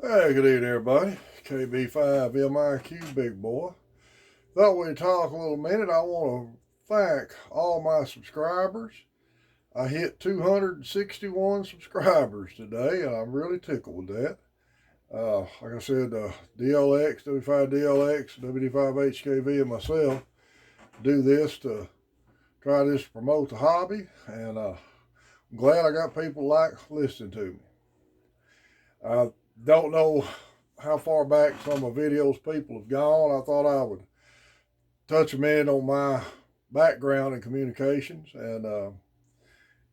Hey, good evening, everybody. KB5MIQ, big boy. Thought we'd talk a little minute. I want to thank all my subscribers. I hit 261 subscribers today, and I'm really tickled with that. Like I said, DLX, W5DLX, WD5HKV, and myself do this to try this to promote the hobby, and I'm glad I got people like listening to me. I don't know how far back some of my videos people have gone. I thought I would touch a minute on my background in communications and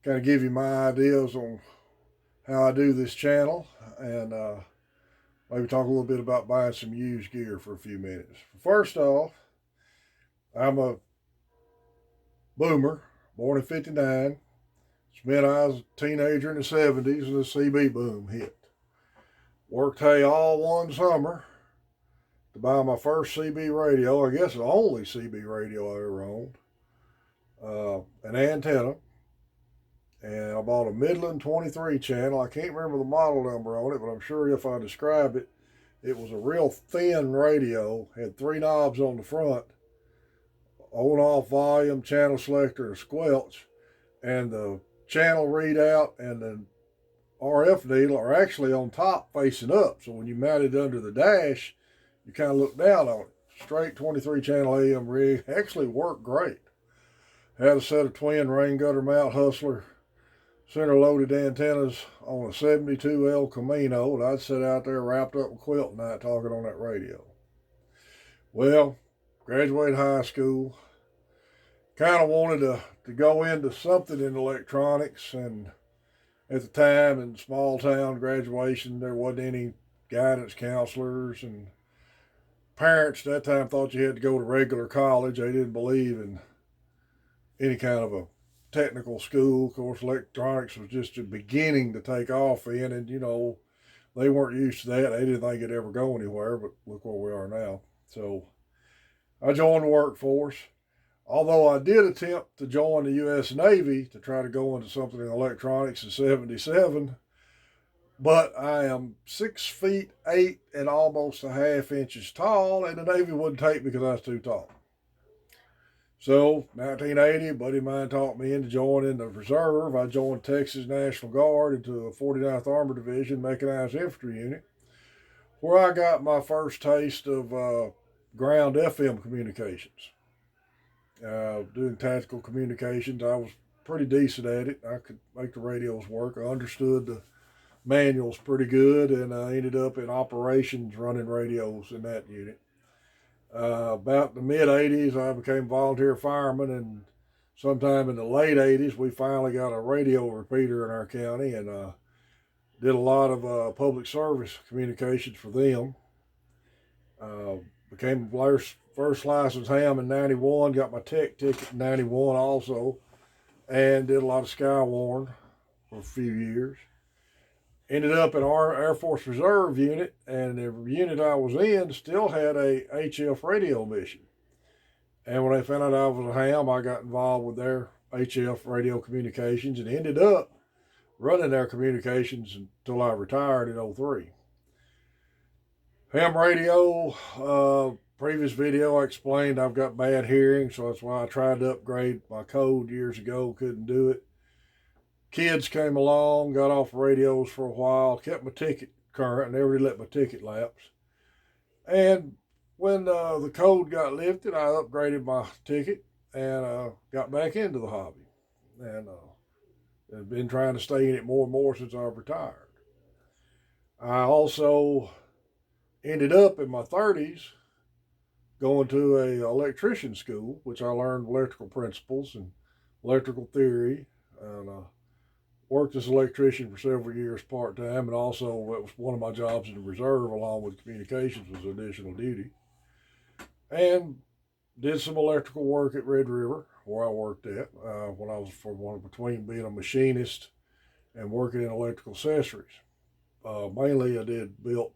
kind of give you my ideas on how I do this channel and maybe talk a little bit about buying some used gear for a few minutes. First off, I'm a boomer, born in '59. Spent I was a teenager in the '70s and the CB boom hit. Worked hay all one summer to buy my first CB radio. I guess the only CB radio I ever owned. An antenna, and I bought a Midland 23 channel. I can't remember the model number on it, but I'm sure if I describe it, it was a real thin radio. Had three knobs on the front, on off volume, channel selector, and squelch, and the channel readout and the RF needle are actually on top facing up. So when you mount it under the dash, you kind of look down on it. Straight 23 channel AM rig. Actually worked great. Had a set of twin rain gutter mount Hustler center loaded antennas on a 72L Camino, and I'd sit out there wrapped up in quilt night talking on that radio. Well, graduated high school, kind of wanted to go into something in electronics, and at the time in small town graduation, there wasn't any guidance counselors, and parents at that time thought you had to go to regular college. They didn't believe in any kind of a technical school. Of course, electronics was just beginning to take off in, and they weren't used to that. They didn't think it'd ever go anywhere, but look where we are now. So I joined the workforce. Although I did attempt to join the U.S. Navy to try to go into something in electronics in '77, but I am 6 feet 8 and almost a half inches tall, and the Navy wouldn't take me because I was too tall. So, 1980, a buddy of mine talked me into joining the reserve. I joined Texas National Guard into a 49th Armored Division Mechanized Infantry Unit, where I got my first taste of ground FM communications. Doing tactical communications, I was pretty decent at it. I could make the radios work. I understood the manuals pretty good, and I ended up in operations running radios in that unit. About the mid '80s, I became a volunteer fireman, and sometime in the late '80s, we finally got a radio repeater in our county, and did a lot of public service communications for them. Uh, Became first licensed ham in '91, got my tech ticket in '91 also, and did a lot of Skywarn for a few years. Ended up in our Air Force Reserve unit, and the unit I was in still had a HF radio mission. And when they found out I was a ham, I got involved with their HF radio communications and ended up running their communications until I retired in '03. Ham radio, previous video I explained I've got bad hearing, so that's why I tried to upgrade my code years ago, couldn't do it. Kids came along, got off radios for a while, kept my ticket current, never let my ticket lapse. And when the code got lifted, I upgraded my ticket and got back into the hobby. And I've been trying to stay in it more and more since I've retired. I also ended up in my 30s going to a electrician school, which I learned electrical principles and electrical theory, and worked as an electrician for several years part time, and also it was one of my jobs in the reserve along with communications was additional duty. And did some electrical work at Red River where I worked at when I was between being a machinist and working in electrical accessories. Mainly I did built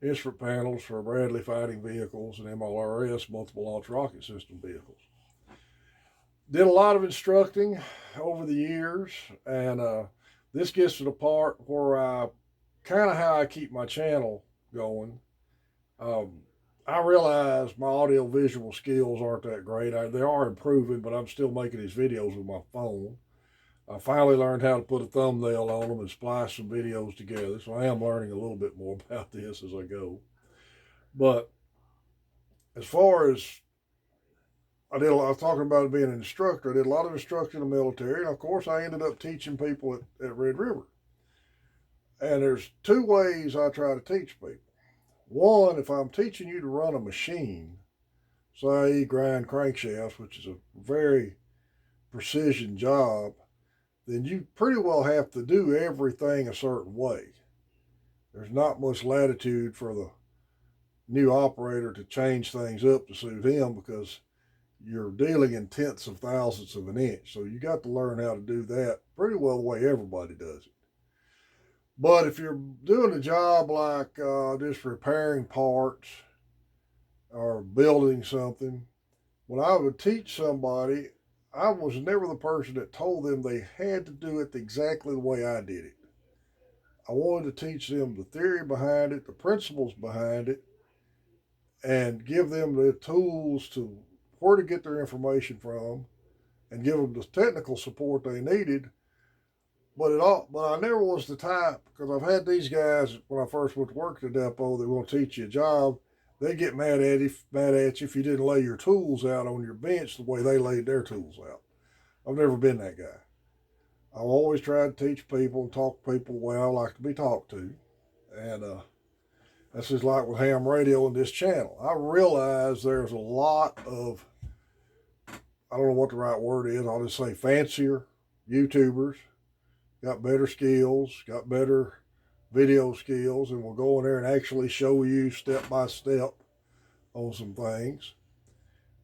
instrument panels for Bradley fighting vehicles and MLRS multiple launch rocket system vehicles. Did a lot of instructing over the years, and this gets to the part where I kind of how I keep my channel going. Um, I realize my audio visual skills aren't that great. They are improving, but I'm still making these videos with my phone. I finally learned how to put a thumbnail on them and splice some videos together, so I am learning a little bit more about this as I go. But as far as I was talking about being an instructor. I did a lot of instruction in the military, and of course, I ended up teaching people at Red River. And there's two ways I try to teach people. One, if I'm teaching you to run a machine, say grind crankshafts, which is a very precision job, then you pretty well have to do everything a certain way. There's not much latitude for the new operator to change things up to suit him because you're dealing in tenths of thousandths of an inch. So you got to learn how to do that pretty well the way everybody does it. But if you're doing a job like just repairing parts or building something, when I would teach somebody, I was never the person that told them they had to do it exactly the way I did it. I wanted to teach them the theory behind it, the principles behind it, and give them the tools to where to get their information from and give them the technical support they needed. But I never was the type, because I've had these guys when I first went to work at the depot. They want to teach you a job. They get mad at you if you didn't lay your tools out on your bench the way they laid their tools out. I've never been that guy. I've always tried to teach people and talk to people the way I like to be talked to, and that's just like with ham radio and this channel. I realize there's a lot of, I don't know what the right word is. I'll just say fancier YouTubers got better skills, got better video skills, and will go in there and actually show you step by step on some things.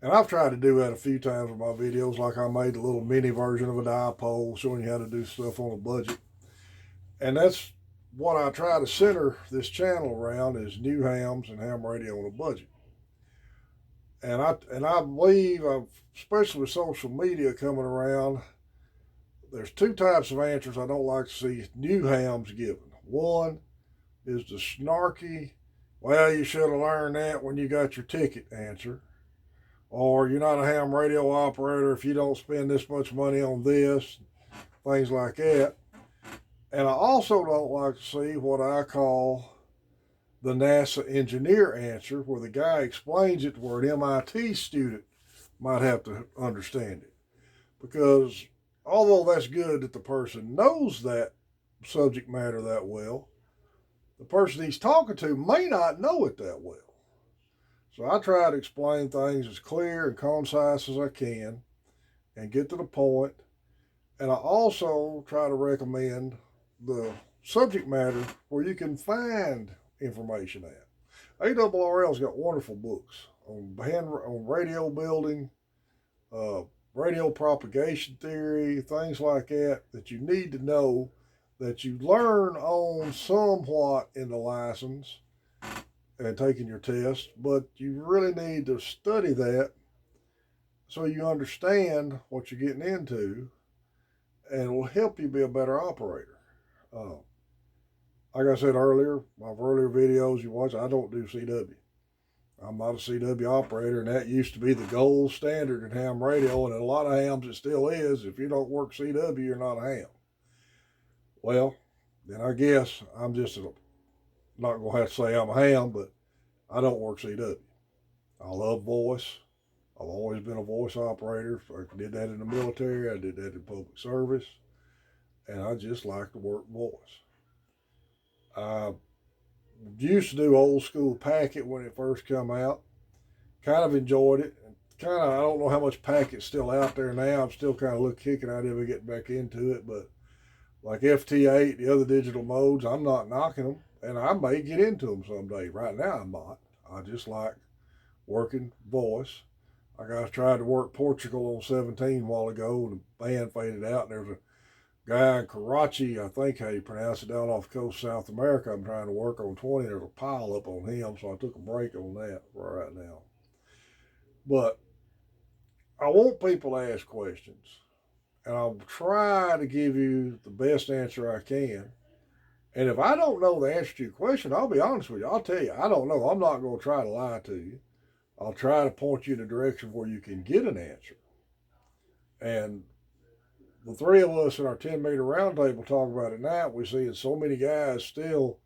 And I've tried to do that a few times with my videos, like I made a little mini version of a dipole showing you how to do stuff on a budget. And that's what I try to center this channel around, is new hams and ham radio on a budget. And I believe, especially with social media coming around, there's two types of answers I don't like to see new hams given. One is the snarky, well, you should have learned that when you got your ticket answer. Or you're not a ham radio operator if you don't spend this much money on this, things like that. And I also don't like to see what I call the NASA engineer answer, where the guy explains it to where an MIT student might have to understand it. Because although that's good that the person knows that subject matter that well, the person he's talking to may not know it that well. So I try to explain things as clear and concise as I can and get to the point. And I also try to recommend the subject matter where you can find information at. ARRL's got wonderful books on radio building, radio propagation theory, things like that you need to know, that you learn on somewhat in the license and taking your test, but you really need to study that so you understand what you're getting into, and it will help you be a better operator. Like I said earlier, my earlier videos you watch, I don't do CW. I'm not a CW operator, and that used to be the gold standard in ham radio, and in a lot of hams it still is. If you don't work CW, you're not a ham. Well, then I guess I'm just not going to have to say I'm a ham, but I don't work CW. I love voice. I've always been a voice operator. I did that in the military. I did that in public service. And I just like to work voice. I used to do old school packet when it first came out. Kind of enjoyed it. I don't know how much packet's still out there now. I'm still kind of kicking out of it, getting back into it. But like FT8, the other digital modes, I'm not knocking them. And I may get into them someday. Right now, I'm not. I just like working voice. Like I tried to work Portugal on 17 a while ago, and the band faded out, and there's a guy in Karachi, I think how you pronounce it, down off the coast of South America. I'm trying to work on 20. There's a pile up on him, so I took a break on that for right now. But I want people to ask questions, and I'll try to give you the best answer I can. And if I don't know the answer to your question, I'll be honest with you. I'll tell you, I don't know. I'm not going to try to lie to you. I'll try to point you in a direction where you can get an answer. And the three of us in our 10-meter roundtable talk about it now. We're seeing so many guys still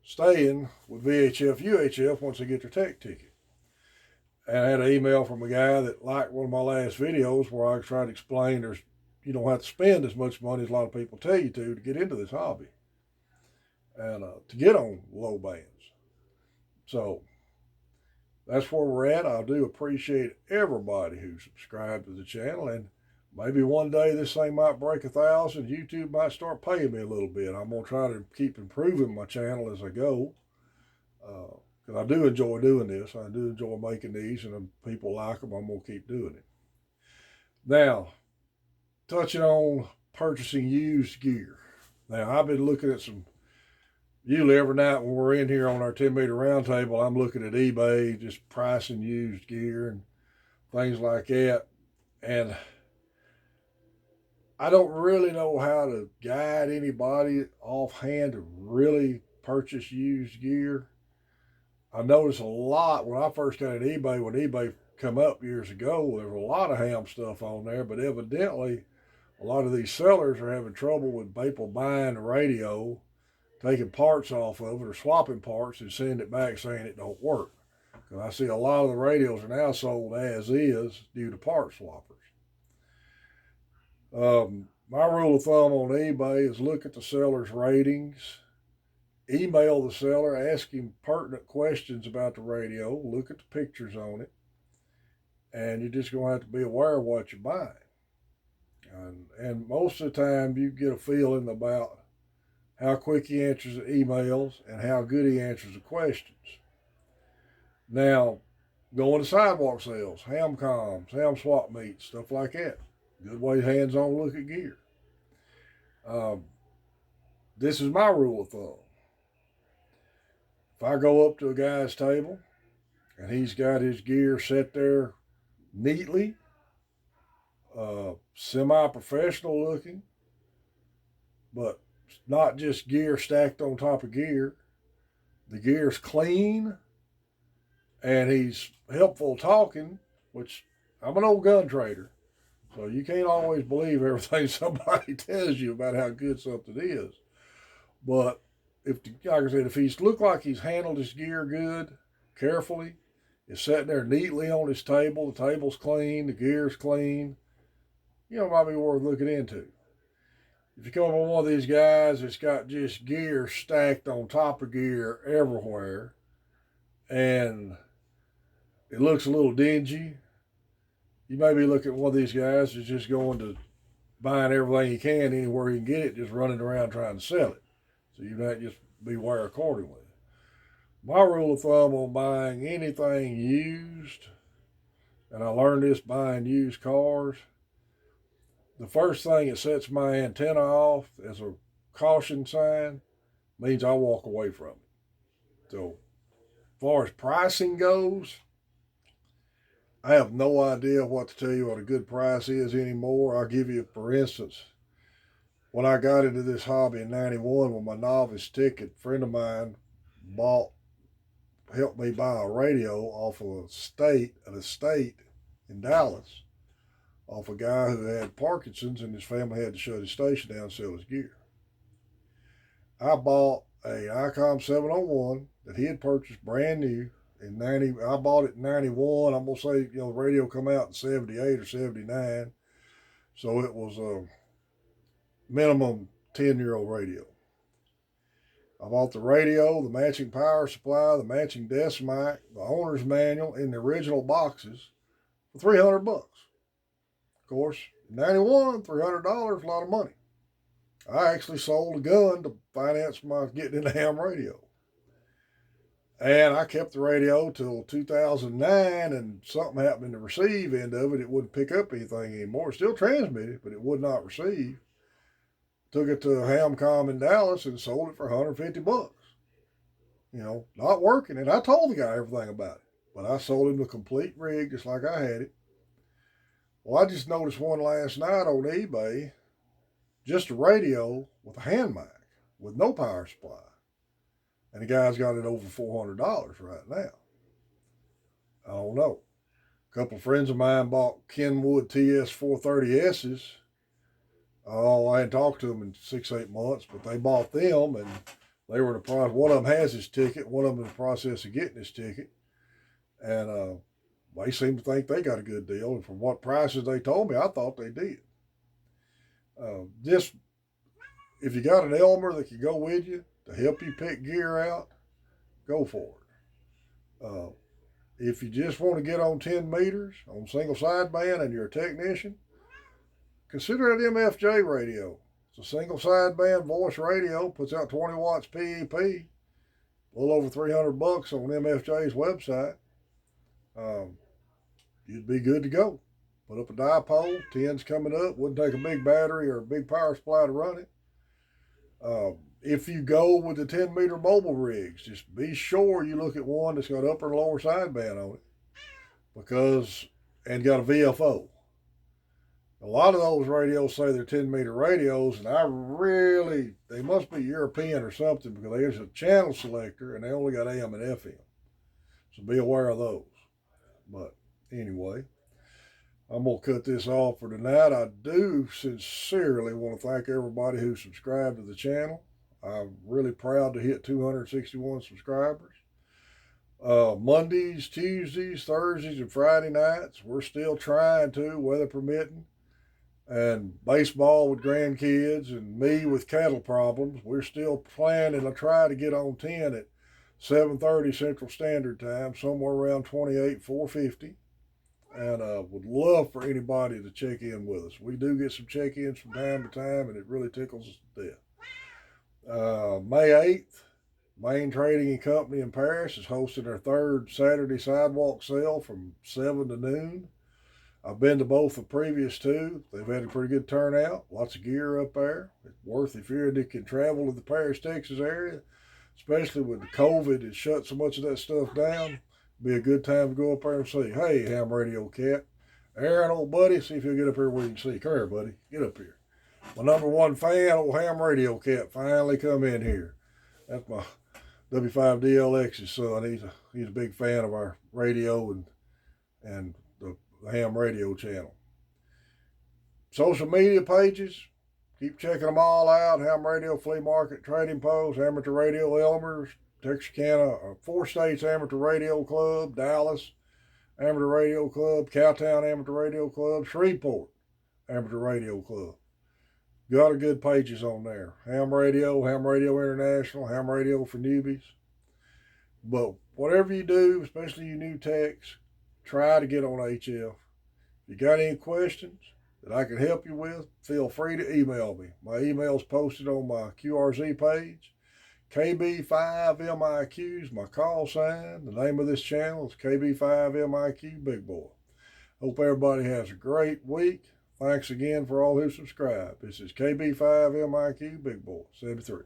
staying with VHF, UHF once they get their tech ticket. And I had an email from a guy that liked one of my last videos where I tried to explain you don't have to spend as much money as a lot of people tell you to get into this hobby and to get on low bands. So that's where we're at. I do appreciate everybody who subscribed to the channel, and maybe one day this thing might break 1,000. YouTube might start paying me a little bit. I'm going to try to keep improving my channel as I go. Because I do enjoy doing this. I do enjoy making these, and if people like them, I'm going to keep doing it. Now, touching on purchasing used gear. Now, I've been looking at usually every night when we're in here on our 10-meter roundtable, I'm looking at eBay, just pricing used gear and things like that. And I don't really know how to guide anybody offhand to really purchase used gear. I noticed a lot when I first got at eBay, when eBay come up years ago, there was a lot of ham stuff on there, but evidently a lot of these sellers are having trouble with people buying the radio, taking parts off of it or swapping parts and sending it back saying it don't work. Because I see a lot of the radios are now sold as is due to part swappers. My rule of thumb on eBay is look at the seller's ratings, email the seller, ask him pertinent questions about the radio, look at the pictures on it, and you're just going to have to be aware of what you're buying. And most of the time you get a feeling about how quick he answers the emails and how good he answers the questions. Now, going to sidewalk sales, ham comms, ham swap meets, stuff like that. Good way hands-on look at gear. This is my rule of thumb. If I go up to a guy's table and he's got his gear set there neatly, semi-professional looking, but not just gear stacked on top of gear. The gear's clean, and he's helpful talking, which I'm an old gun trader, so you can't always believe everything somebody tells you about how good something is. But like I said, if he's looked like he's handled his gear good, carefully, is sitting there neatly on his table, the table's clean, the gear's clean, it might be worth looking into. If you come up on one of these guys that's got just gear stacked on top of gear everywhere, and it looks a little dingy, you may be looking at one of these guys that's just going to buying everything he can anywhere he can get it, just running around trying to sell it. So you might just beware accordingly. My rule of thumb on buying anything used, and I learned this buying used cars, the first thing that sets my antenna off as a caution sign means I walk away from it. So, as far as pricing goes, I have no idea what to tell you what a good price is anymore. I'll give you, for instance, when I got into this hobby in '91 with my novice ticket, a friend of mine helped me buy a radio off of an estate in Dallas, off a guy who had Parkinson's, and his family had to shut his station down and sell his gear. I bought a ICOM 701 that he had purchased brand new in I bought it in '91. I'm gonna say, the radio come out in '78 or '79, so it was a minimum 10-year-old radio. I bought the radio, the matching power supply, the matching desk mic, the owner's manual in the original boxes for $300. Of course, in '91, $300 a lot of money. I actually sold a gun to finance my getting into ham radio. And I kept the radio till 2009, and something happened in the receive end of it. It wouldn't pick up anything anymore. It still transmitted, but it would not receive. Took it to a Hamcom in Dallas and sold it for $150. Not working. And I told the guy everything about it. But I sold him the complete rig just like I had it. Well, I just noticed one last night on eBay, just a radio with a hand mic, with no power supply. And the guy's got it over $400 right now. I don't know. A couple of friends of mine bought Kenwood TS430Ss. Oh, I hadn't talked to them in 6-8 months, but they bought them, and they were in the process. One of them has his ticket. One of them in the process of getting his ticket. And they seem to think they got a good deal. And from what prices they told me, I thought they did. Just, if you got an Elmer that can go with you to help you pick gear out, go for it. If you just want to get on 10 meters on single sideband and you're a technician, consider an MFJ radio. It's a single sideband voice radio, puts out 20 watts PEP, a little over $300 on MFJ's website. You'd be good to go. Put up a dipole, 10's coming up, wouldn't take a big battery or a big power supply to run it. If you go with the 10 meter mobile rigs, just be sure you look at one that's got upper and lower sideband on it, and got a VFO. A lot of those radios say they're 10 meter radios, and they must be European or something, because there's a channel selector and they only got AM and FM. So be aware of those. But anyway, I'm going to cut this off for tonight. I do sincerely want to thank everybody who subscribed to the channel. I'm really proud to hit 261 subscribers. Mondays, Tuesdays, Thursdays, and Friday nights, we're still trying to, weather permitting. And baseball with grandkids and me with cattle problems, we're still planning to try to get on 10 at 7:30 Central Standard Time, somewhere around 450. And would love for anybody to check in with us. We do get some check-ins from time to time, and it really tickles us to death. May 8th, Main Trading and Company in Paris is hosting their third Saturday sidewalk sale from 7 to noon. I've been to both the previous two. They've had a pretty good turnout. Lots of gear up there. It's worth, if you can travel to the Paris, Texas area, especially with the COVID, it shut so much of that stuff down. Be a good time to go up there and see. Hey, Ham Radio Cat. Aaron, old buddy, see if you'll get up here where you can see. Come here, buddy. Get up here. My number one fan, old Ham Radio Cat, finally come in here. That's my W5DLX's son. He's a big fan of our radio and the Ham Radio channel. Social media pages, keep checking them all out. Ham Radio Flea Market Trading Post, Amateur Radio Elmer's, Texarkana, 4 States Amateur Radio Club, Dallas Amateur Radio Club, Cowtown Amateur Radio Club, Shreveport Amateur Radio Club. Got a good pages on there. Ham Radio International, Ham Radio for newbies. But whatever you do, especially you new techs, try to get on HF. If you got any questions that I can help you with, feel free to email me. My email's posted on my QRZ page. KB5MIQ is my call sign. The name of this channel is KB5MIQ Big Boy. Hope everybody has a great week. Thanks again for all who subscribe. This is KB5MIQ Big Boy 73.